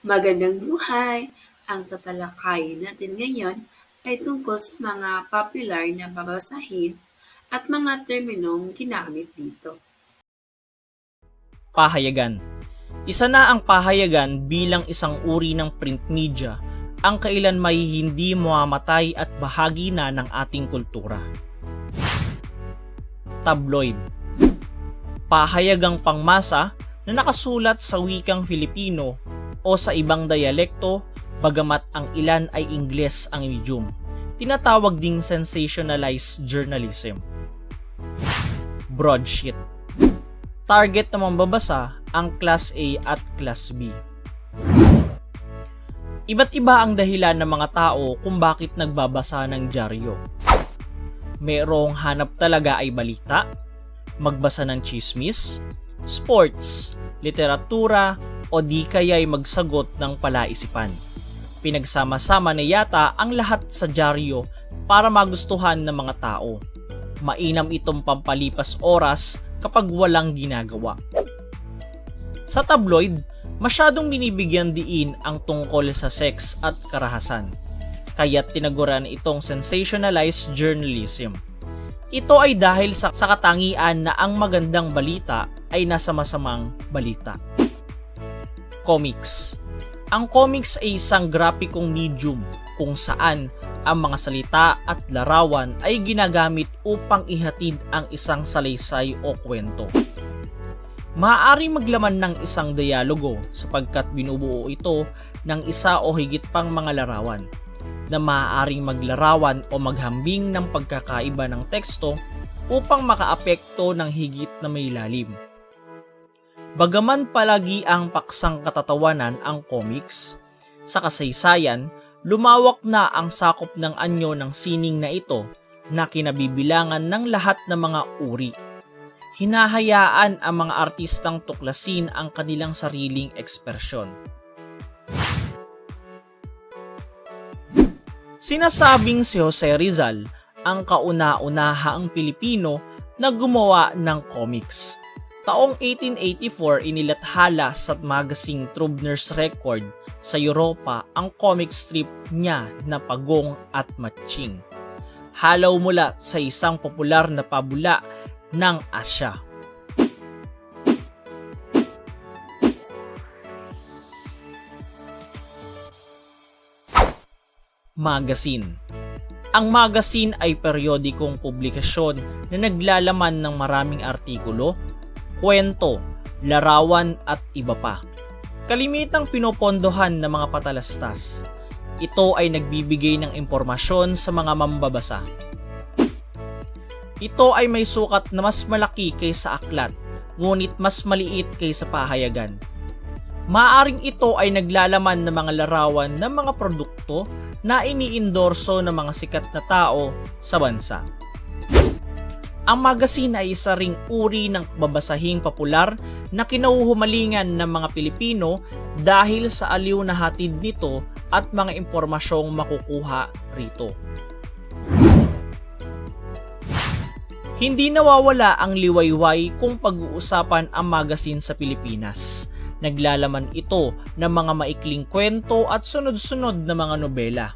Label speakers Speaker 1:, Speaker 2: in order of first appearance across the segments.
Speaker 1: Magandang buhay! Ang tatalakayin natin ngayon ay tungkol sa mga popular na babasahin at mga terminong ginamit dito.
Speaker 2: Pahayagan. Isa na ang pahayagan bilang isang uri ng print media ang kailanmay hindi mamamatay at bahagi na ng ating kultura. Tabloid. Pahayagang pangmasa na nakasulat sa wikang Filipino o sa ibang dialekto bagamat ang ilan ay Ingles ang medium. Tinatawag ding sensationalized journalism. Broadsheet. Target na mambabasa ang Class A at Class B. Iba't iba ang dahilan ng mga tao kung bakit nagbabasa ng dyaryo. Merong hanap talaga ay balita, magbasa ng chismis, sports, literatura, o di kaya'y magsagot ng palaisipan. Pinagsama-sama na yata ang lahat sa dyaryo para magustuhan ng mga tao. Mainam itong pampalipas oras kapag walang ginagawa. Sa tabloid, masyadong binibigyan diin ang tungkol sa sex at karahasan, kaya't tinaguran itong sensationalized journalism. Ito ay dahil sa katangian na ang magandang balita ay nasa masamang balita. Comics. Ang comics ay isang grapikong medium kung saan ang mga salita at larawan ay ginagamit upang ihatid ang isang salaysay o kwento. Maaaring maglaman ng isang dialogo sapagkat binubuo ito ng isa o higit pang mga larawan na maaaring maglarawan o maghambing ng pagkakaiba ng teksto upang makaapekto ng higit na may lalim. Bagaman palagi ang paksang katatawanan ang comics, sa kasaysayan, lumawak na ang sakop ng anyo ng sining na ito na kinabibilangan ng lahat ng mga uri. Hinahayaan ang mga artistang tuklasin ang kanilang sariling ekspresyon. Sinasabing si Jose Rizal ang kauna-unahang Pilipino na gumawa ng comics. Taong 1884 inilathala sa magazine Trubner's Record sa Europa ang comic strip niya na Pagong at Matching. Halaw mula sa isang popular na pabula ng Asya. Magazine. Ang magazine ay periodikong publikasyon na naglalaman ng maraming artikulo, kwento, larawan at iba pa. Kalimitang pinopondohan ng mga patalastas. Ito ay nagbibigay ng impormasyon sa mga mambabasa. Ito ay may sukat na mas malaki kaysa aklat, ngunit mas maliit kaysa pahayagan. Maaring ito ay naglalaman ng mga larawan ng mga produkto na iniindorso ng mga sikat na tao sa bansa. Ang magazine ay isa ring uri ng babasahing popular na kinahuhumalingan ng mga Pilipino dahil sa aliw na hatid nito at mga impormasyong makukuha rito. Hindi nawawala ang liwayway kung pag-uusapan ang magazine sa Pilipinas. Naglalaman ito ng mga maikling kwento at sunod-sunod na mga nobela.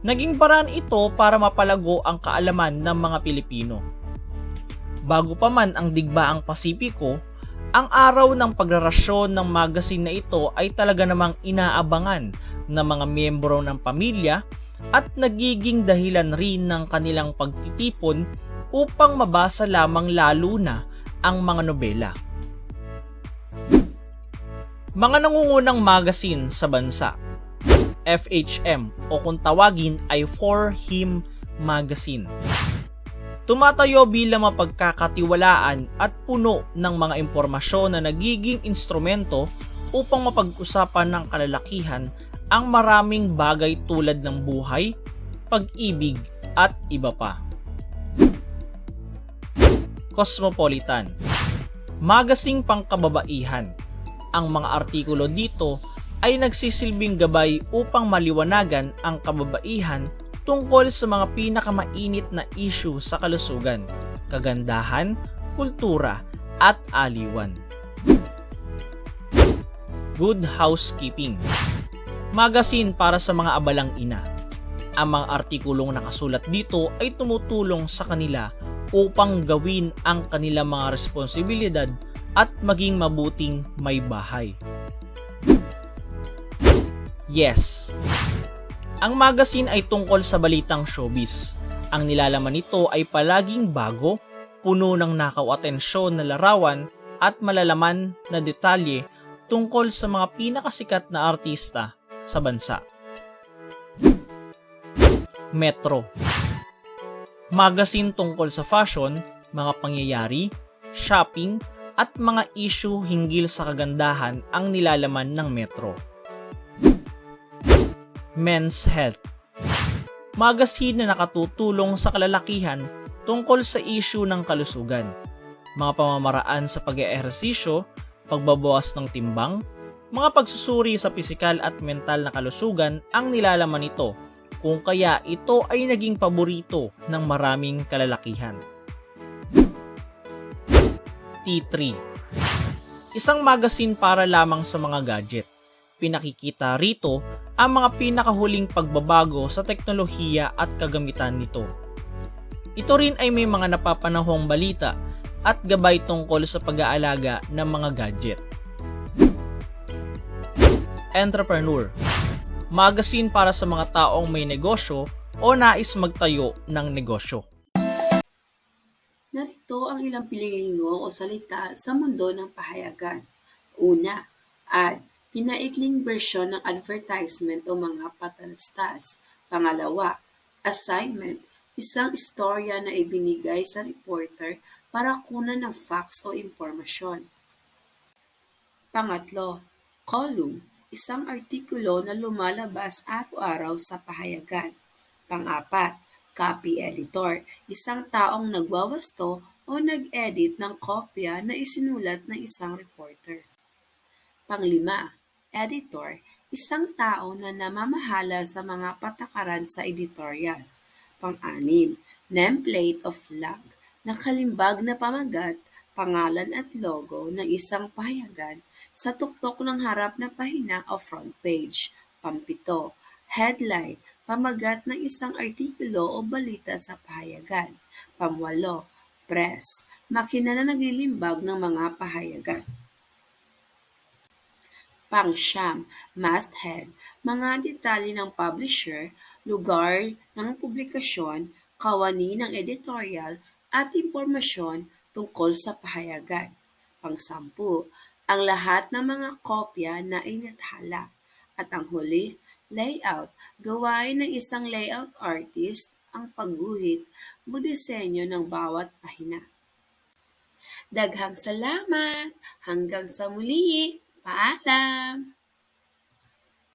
Speaker 2: Naging paraan ito para mapalago ang kaalaman ng mga Pilipino. Bago pa man ang digbaang Pasipiko, ang araw ng pagrarasyon ng magazine na ito ay talaga namang inaabangan ng mga miyembro ng pamilya at nagiging dahilan rin ng kanilang pagtitipon upang mabasa lamang lalo na ang mga nobela. Mga nangungunang magazine sa bansa. FHM o kung tawagin ay For Him Magazine. Tumatayo bilang mapagkakatiwalaan at puno ng mga impormasyon na nagiging instrumento upang mapag-usapan ng kalalakihan ang maraming bagay tulad ng buhay, pag-ibig at iba pa. Cosmopolitan. Magazine pangkababaihan. Ang mga artikulo dito ay nagsisilbing gabay upang maliwanagan ang kababaihan tungkol sa mga pinakamainit na issue sa kalusugan, kagandahan, kultura, at aliwan. Good housekeeping. Magazine para sa mga abalang ina. Ang mga artikulong nakasulat dito ay tumutulong sa kanila upang gawin ang kanilang mga responsibilidad at maging mabuting may bahay. Yes, ang magazine ay tungkol sa balitang showbiz. Ang nilalaman nito ay palaging bago, puno ng nakaw-atensyon na larawan at malalaman na detalye tungkol sa mga pinakasikat na artista sa bansa. Metro. Magazine tungkol sa fashion, mga pangyayari, shopping, at mga issue hinggil sa kagandahan ang nilalaman ng Metro. Men's Health. Magazine na nakatutulong sa kalalakihan tungkol sa issue ng kalusugan, mga pamamaraan sa pag-eehersisyo, pagbabawas ng timbang, mga pagsusuri sa pisikal at mental na kalusugan ang nilalaman nito, kung kaya ito ay naging paborito ng maraming kalalakihan. T3. Isang magazine para lamang sa mga gadget. Pinakikita rito ang mga pinakahuling pagbabago sa teknolohiya at kagamitan nito. Ito rin ay may mga napapanahong balita at gabay tungkol sa pag-aalaga ng mga gadget. Entrepreneur. Magazine para sa mga taong may negosyo o nais magtayo ng negosyo.
Speaker 1: Narito ang ilang pililingo o salita sa mundo ng pahayagan. Una, ad, pinaikling bersyon ng advertisement o mga patalastas. Pangalawa, assignment, isang istorya na ibinigay sa reporter para kunan ng facts o impormasyon. Pangatlo, column, isang artikulo na lumalabas araw-araw sa pahayagan. Pang-apat, copy editor, isang taong nagwawasto o nag-edit ng kopya na isinulat ng isang reporter. Panglima, editor, isang tao na namamahala sa mga patakaran sa editorial. Pang-anim, nameplate of flag, nakalimbag na pamagat, pangalan at logo ng isang pahayagan sa tuktok ng harap na pahina o front page. Pampito, headline, pamagat ng isang artikulo o balita sa pahayagan. Pamwalo, press, makina na naglilimbag ng mga pahayagan. Pang-siyam, masthead, mga detalye ng publisher, lugar ng publikasyon, kawani ng editorial, at impormasyon tungkol sa pahayagan. Pang-sampu, ang lahat ng mga kopya na inathala. At ang huli, layout, gawain ng isang layout artist ang pagguhit, magdisenyo ng bawat pahina. Daghang salamat! Hanggang sa muli! Paalam!